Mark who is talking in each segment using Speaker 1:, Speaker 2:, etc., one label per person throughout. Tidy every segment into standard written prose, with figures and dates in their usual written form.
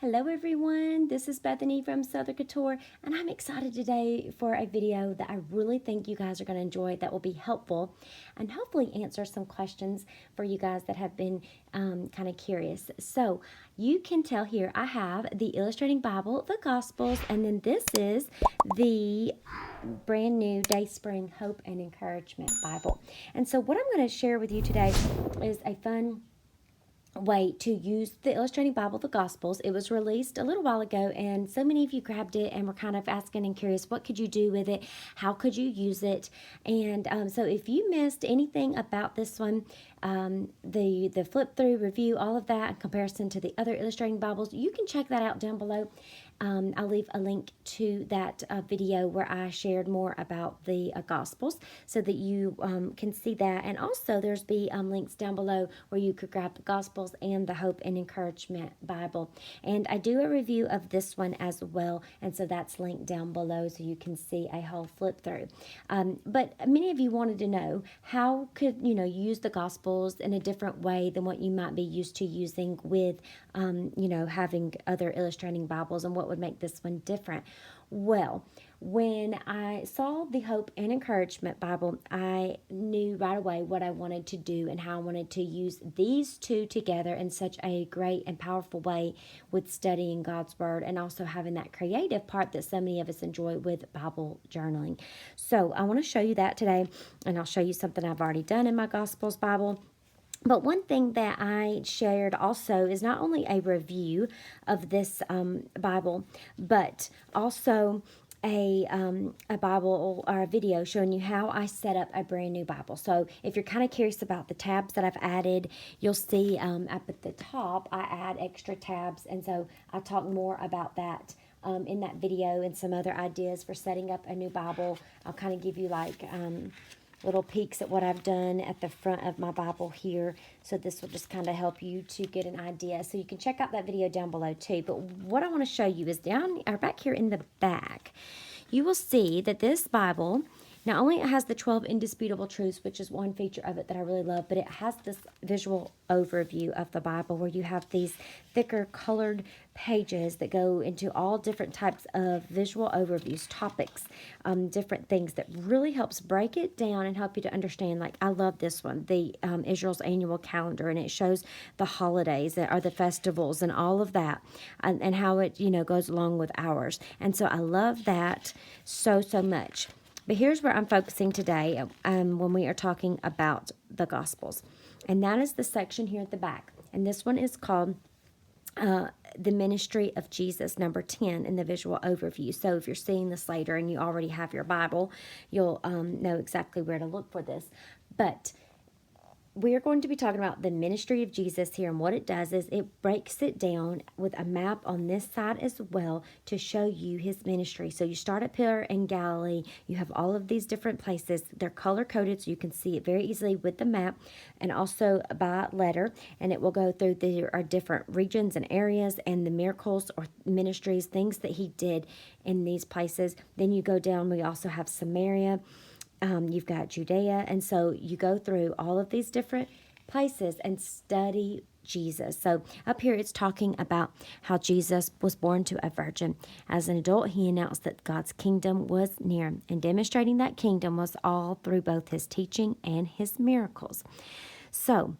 Speaker 1: Hello everyone, this is Bethany from Southern Couture, and I'm excited today for a video that I really think you guys are going to enjoy that will be helpful and hopefully answer some questions for you guys that have been kind of curious. So you can tell here I have the Illustrating Bible, the Gospels, and then this is the brand new Day Spring Hope and Encouragement Bible. And so what I'm going to share with you today is a fun way to use the Illustrating Bible, the Gospels. It was released a little while ago, and so many of you grabbed it and were kind of asking and curious, what could you do with it? How could you use it? And so if you missed anything about this one, the flip through review, all of that in comparison to the other Illustrating Bibles, you can check that out down below. I'll leave a link to that video where I shared more about the Gospels so that you can see that. And also there's be links down below where you could grab the Gospels and the Hope and Encouragement Bible. And I do a review of this one as well, and so that's linked down below so you can see a whole flip through. But many of you wanted to know how could you use the Gospels in a different way than what you might be used to using with having other illustrating Bibles, and what would make this one different. Well, when I saw the Hope and Encouragement Bible, I knew right away what I wanted to do and how I wanted to use these two together in such a great and powerful way with studying God's Word and also having that creative part that so many of us enjoy with Bible journaling. So I want to show you that today, and I'll show you something I've already done in my Gospels Bible. But one thing that I shared also is not only a review of this Bible, but also a Bible or a video showing you how I set up a brand new Bible. So if you're kind of curious about the tabs that I've added, you'll see up at the top I add extra tabs, and so I'll talk more about that in that video and some other ideas for setting up a new Bible. I'll kind of give you like little peeks at what I've done at the front of my Bible here. So this will just kind of help you to get an idea. So you can check out that video down below too. But what I want to show you is down or back here in the back, you will see that this Bible, not only it has the 12 indisputable truths, which is one feature of it that I really love, but it has this visual overview of the Bible where you have these thicker colored pages that go into all different types of visual overviews, topics, different things that really helps break it down and help you to understand. Like I love this one, the Israel's annual calendar, and it shows the holidays that are the festivals and all of that, and how it goes along with ours. And so I love that so much. But here's where I'm focusing today when we are talking about the Gospels. And that is the section here at the back. And this one is called the Ministry of Jesus, number 10 in the visual overview. So if you're seeing this later and you already have your Bible, you'll know exactly where to look for this. But we're going to be talking about the ministry of Jesus here, and what it does is it breaks it down with a map on this side as well to show you his ministry. So you start up here in Galilee, you have all of these different places. They're color-coded so you can see it very easily with the map, and also by letter, and it will go through there are different regions and areas and the miracles or ministries, things that he did in these places. Then you go down, we also have Samaria. You've got Judea, and so you go through all of these different places and study Jesus. So up here it's talking about how Jesus was born to a virgin. As an adult, he announced that God's kingdom was near, and demonstrating that kingdom was all through both his teaching and his miracles. So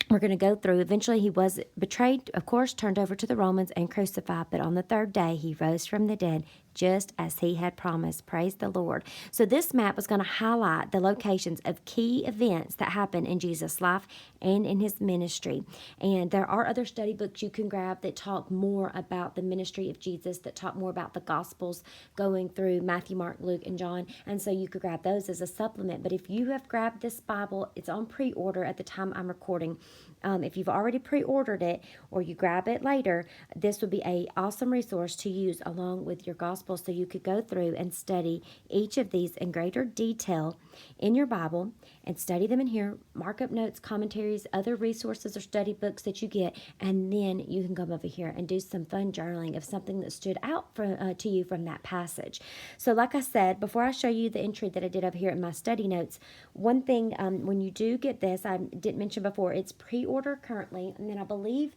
Speaker 1: we're going to go through. Eventually, he was betrayed, of course, turned over to the Romans and crucified. But on the third day, he rose from the dead, just as he had promised. Praise the Lord. So this map is going to highlight the locations of key events that happen in Jesus' life and in his ministry. And there are other study books you can grab that talk more about the ministry of Jesus, that talk more about the Gospels, going through Matthew, Mark, Luke, and John. And so you could grab those as a supplement. But if you have grabbed this Bible, it's on pre-order at the time I'm recording. If you've already pre-ordered it or you grab it later, this would be an awesome resource to use along with your Gospel, so you could go through and study each of these in greater detail in your Bible and study them in here, mark up notes, commentaries, other resources or study books that you get, and then you can come over here and do some fun journaling of something that stood out to you from that passage. So like I said, before I show you the entry that I did over here in my study notes, one thing when you do get this, I didn't mention before, it's pre-order currently, and then I believe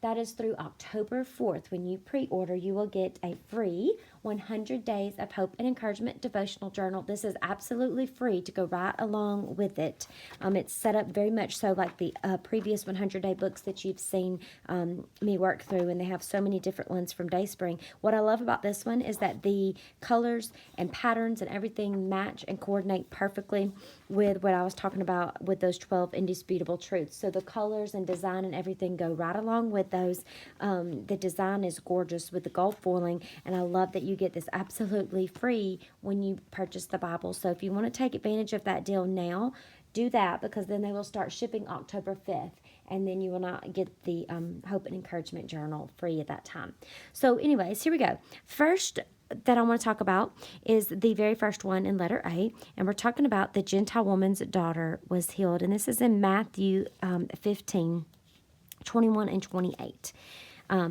Speaker 1: That is through October 4th. When you pre-order, you will get a free 100 Days of Hope and Encouragement devotional journal. This is absolutely free to go right along with it. It's set up very much so like the previous 100-day books that you've seen me work through, and they have so many different ones from Dayspring. What I love about this one is that the colors and patterns and everything match and coordinate perfectly with what I was talking about with those 12 indisputable truths. So the colors and design and everything go right along with those. The design is gorgeous with the gold foiling, and I love that you get this absolutely free when you purchase the Bible. So if you want to take advantage of that deal now, do that, because then they will start shipping October 5th, and then you will not get the Hope and Encouragement Journal free at that time. So anyways, here we go. First that I want to talk about is the very first one in letter A, and we're talking about the Gentile woman's daughter was healed, and this is in Matthew 15, 21 and 28.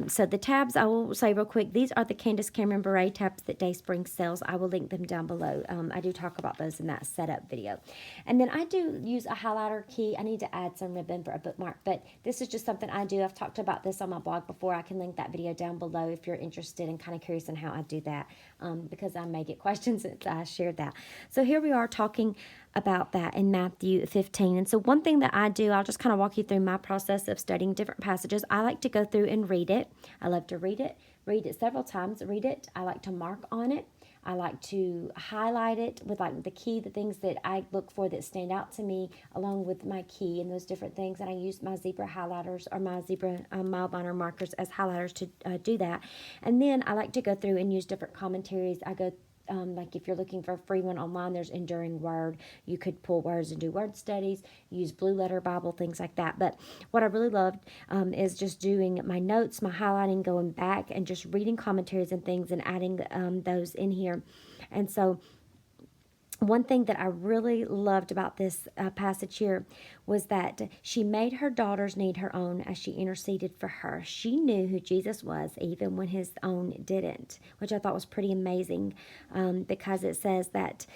Speaker 1: So the tabs, I will say real quick, these are the Candace Cameron Beret tabs that Dayspring sells. I will link them down below. I do talk about those in that setup video. And then I do use a highlighter key. I need to add some ribbon for a bookmark, but this is just something I do. I've talked about this on my blog before. I can link that video down below if you're interested and kind of curious on how I do that, because I may get questions since I shared that. So here we are talking about that in Matthew 15. And so one thing that I do, I'll just kind of walk you through my process of studying different passages. I like to go through and read it. I love to read it several times, read it. I like to mark on it. I like to highlight it with like the key, the things that I look for that stand out to me, along with my key and those different things. And I use my zebra highlighters or my zebra mild liner markers as highlighters to do that. And then I like to go through and use different commentaries. I go like if you're looking for a free one online, there's Enduring Word. You could pull words and do word studies, use Blue Letter Bible, things like that. But what I really loved is just doing my notes, my highlighting, going back and just reading commentaries and things and adding those in here. And so one thing that I really loved about this passage here was that she made her daughter's need her own as she interceded for her. She knew who Jesus was even when his own didn't, which I thought was pretty amazing, because it says that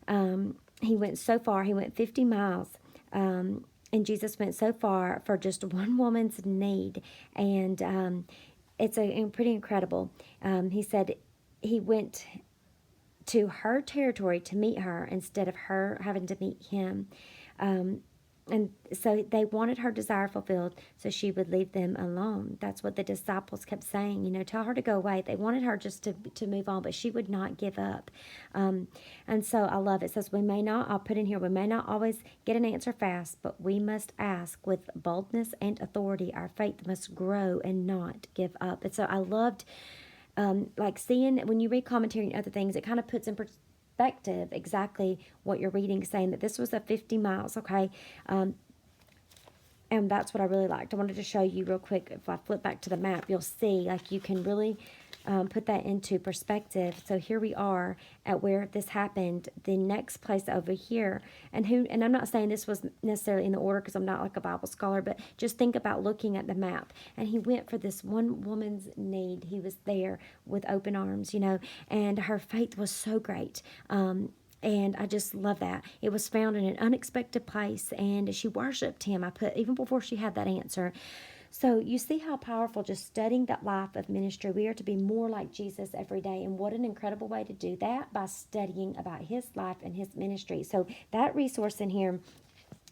Speaker 1: he went so far, he went 50 miles, and Jesus went so far for just one woman's need. And it's pretty incredible. He said he went to her territory to meet her instead of her having to meet him. And so they wanted her desire fulfilled so she would leave them alone. That's what the disciples kept saying, tell her to go away. They wanted her just to move on, but she would not give up. And so I love it. It says I'll put in here, we may not always get an answer fast, but we must ask with boldness and authority. Our faith must grow and not give up. And so I loved like seeing when you read commentary and other things, it kind of puts in perspective exactly what you're reading, saying that this was a 50 miles, okay? And that's what I really liked. I wanted to show you real quick. If I flip back to the map, you'll see like you can really put that into perspective. So here we are at where this happened. The next place over here, and I'm not saying this was necessarily in the order because I'm not like a Bible scholar, but just think about looking at the map. And he went for this one woman's need. He was there with open arms, and her faith was so great. And I just love that. It was found in an unexpected place, and she worshiped him. I put even before she had that answer. So you see how powerful just studying that life of ministry. We are to be more like Jesus every day. And what an incredible way to do that, by studying about his life and his ministry. So that resource in here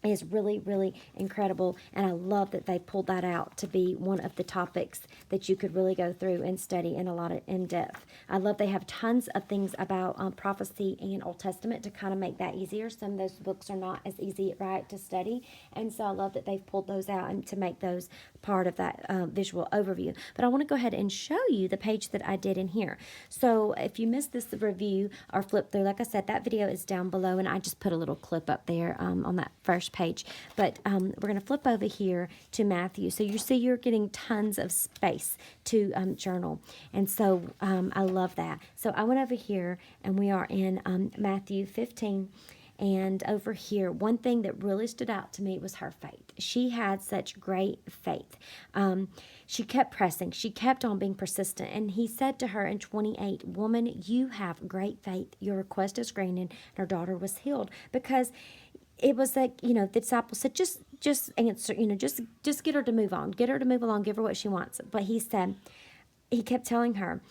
Speaker 1: is really, really incredible. And I love that they pulled that out to be one of the topics that you could really go through and study in a lot of in-depth. I love they have tons of things about prophecy and Old Testament to kind of make that easier. Some of those books are not as easy, right, to study. And so I love that they've pulled those out and to make those part of that visual overview. But I want to go ahead and show you the page that I did in here. So if you missed this review or flip through, like I said, that video is down below, and I just put a little clip up there on that first page. But we're going to flip over here to Matthew. So you see you're getting tons of space to journal. And so I love that. So I went over here, and we are in Matthew 15. And over here, one thing that really stood out to me was her faith. She had such great faith. She kept pressing. She kept on being persistent. And he said to her in 28, "Woman, you have great faith. Your request is granted." And her daughter was healed. Because it was like, the disciples said, just answer, just get her to move on, get her to move along, give her what she wants. But he kept telling her,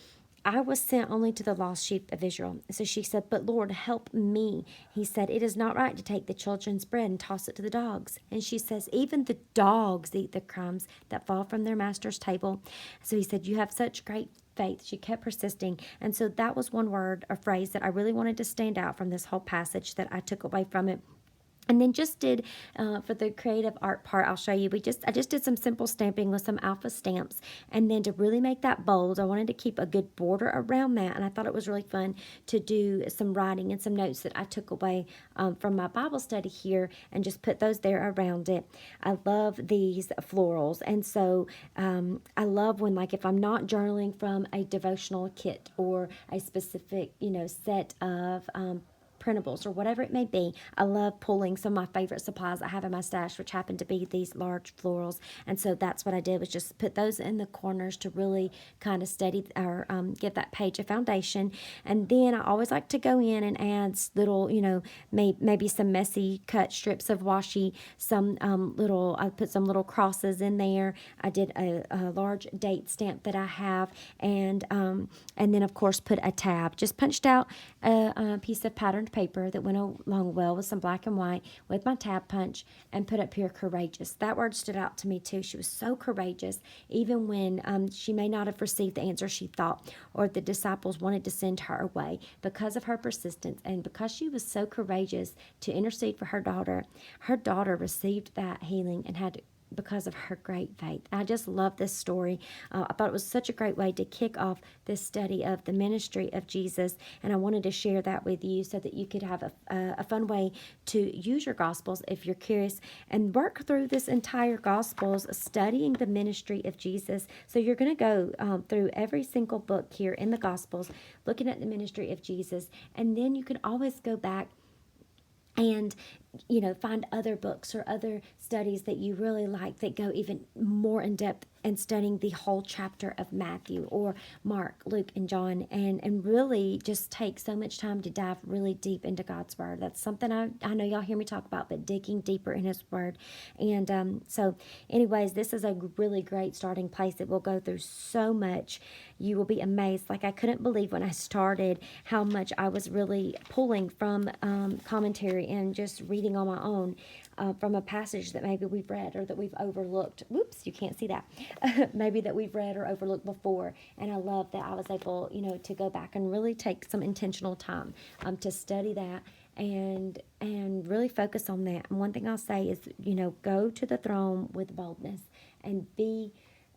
Speaker 1: I was sent only to the lost sheep of Israel. So she said, but Lord, help me. He said, it is not right to take the children's bread and toss it to the dogs. And she says, even the dogs eat the crumbs that fall from their master's table. So he said, you have such great faith. She kept persisting. And so that was one word or phrase that I really wanted to stand out from this whole passage that I took away from it. And then just did, for the creative art part, I'll show you, I just did some simple stamping with some alpha stamps. And then to really make that bold, I wanted to keep a good border around that. And I thought it was really fun to do some writing and some notes that I took away from my Bible study here and just put those there around it. I love these florals. And so I love when, like, if I'm not journaling from a devotional kit or a specific, set of printables or whatever it may be, I love pulling some of my favorite supplies I have in my stash, which happen to be these large florals. And so that's what I did, was just put those in the corners to really kind of steady or give that page a foundation. And then I always like to go in and add little, maybe some messy cut strips of washi, I put some little crosses in there. I did a large date stamp that I have, and then of course put a tab. Just punched out a piece of patterned paper that went along well with some black and white with my tab punch, and put up here courageous. That word stood out to me too. She was so courageous, even when she may not have received the answer she thought, or the disciples wanted to send her away. Because of her persistence and because she was so courageous to intercede for her daughter received that healing and had because of her great faith. I just love this story. I thought it was such a great way to kick off this study of the ministry of Jesus, and I wanted to share that with you so that you could have a fun way to use your Gospels if you're curious and work through this entire Gospels, studying the ministry of Jesus. So you're going to go through every single book here in the Gospels, looking at the ministry of Jesus, and then you can always go back and find other books or other studies that you really like that go even more in depth and studying the whole chapter of Matthew or Mark, Luke, and John, and really just take so much time to dive really deep into God's Word. That's something I know y'all hear me talk about, but digging deeper in His Word. And so anyways, this is a really great starting place. It will go through so much. You will be amazed. Like, I couldn't believe when I started how much I was really pulling from commentary and just reading on my own from a passage that maybe we've read or that we've overlooked. Whoops, you can't see that. Maybe that we've read or overlooked before. And I love that I was able, to go back and really take some intentional time to study that and really focus on that. And one thing I'll say is, go to the throne with boldness and be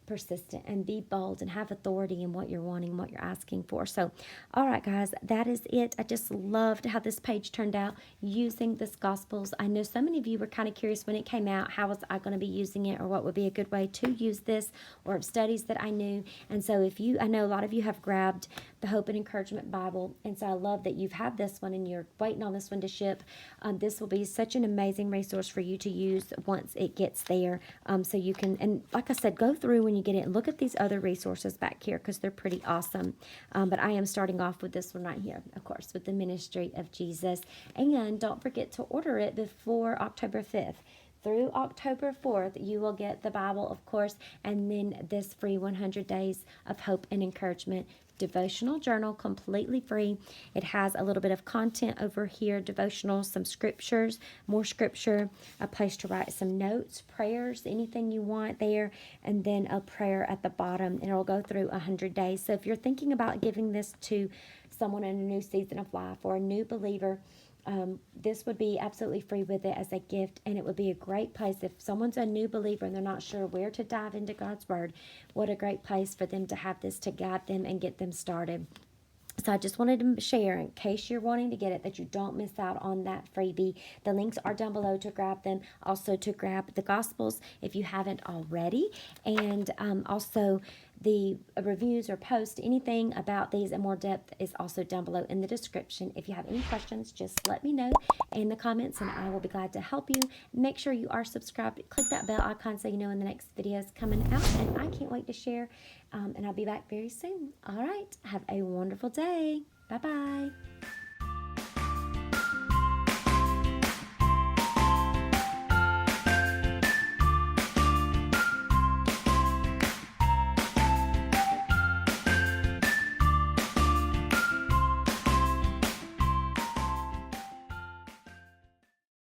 Speaker 1: persistent and be bold and have authority in what you're wanting, what you're asking for. So, all right, guys, that is it. I just loved how this page turned out using this Gospels. I know so many of you were kind of curious when it came out, how was I going to be using it, or what would be a good way to use this, or studies that I knew. And so I know a lot of you have grabbed the Hope and Encouragement Bible, and so I love that you've had this one and you're waiting on this one to ship. This will be such an amazing resource for you to use once it gets there. So you can, and like I said, go through when you get it and look at these other resources back here because they're pretty awesome. But I am starting off with this one right here, of course, with the ministry of Jesus. And don't forget to order it before October 5th. Through October 4th, you will get the Bible, of course, and then this free 100 Days of Hope and Encouragement devotional journal, completely free. It has a little bit of content over here, devotional, some scriptures, more scripture, a place to write some notes, prayers, anything you want there, and then a prayer at the bottom, and it'll go through 100 days. So if you're thinking about giving this to someone in a new season of life or a new believer, this would be absolutely free with it as a gift, and it would be a great place if someone's a new believer and they're not sure where to dive into God's Word. What a great place for them to have this to guide them and get them started. So I just wanted to share, in case you're wanting to get it, that you don't miss out on that freebie. The links are down below to grab them. Also to grab the Gospels if you haven't already. And also the reviews or post, anything about these in more depth is also down below in the description. If you have any questions, just let me know in the comments and I will be glad to help you. Make sure you are subscribed. Click that bell icon so you know when the next video is coming out. And I can't wait to share. And I'll be back very soon. All right. Have a wonderful day. Bye-bye.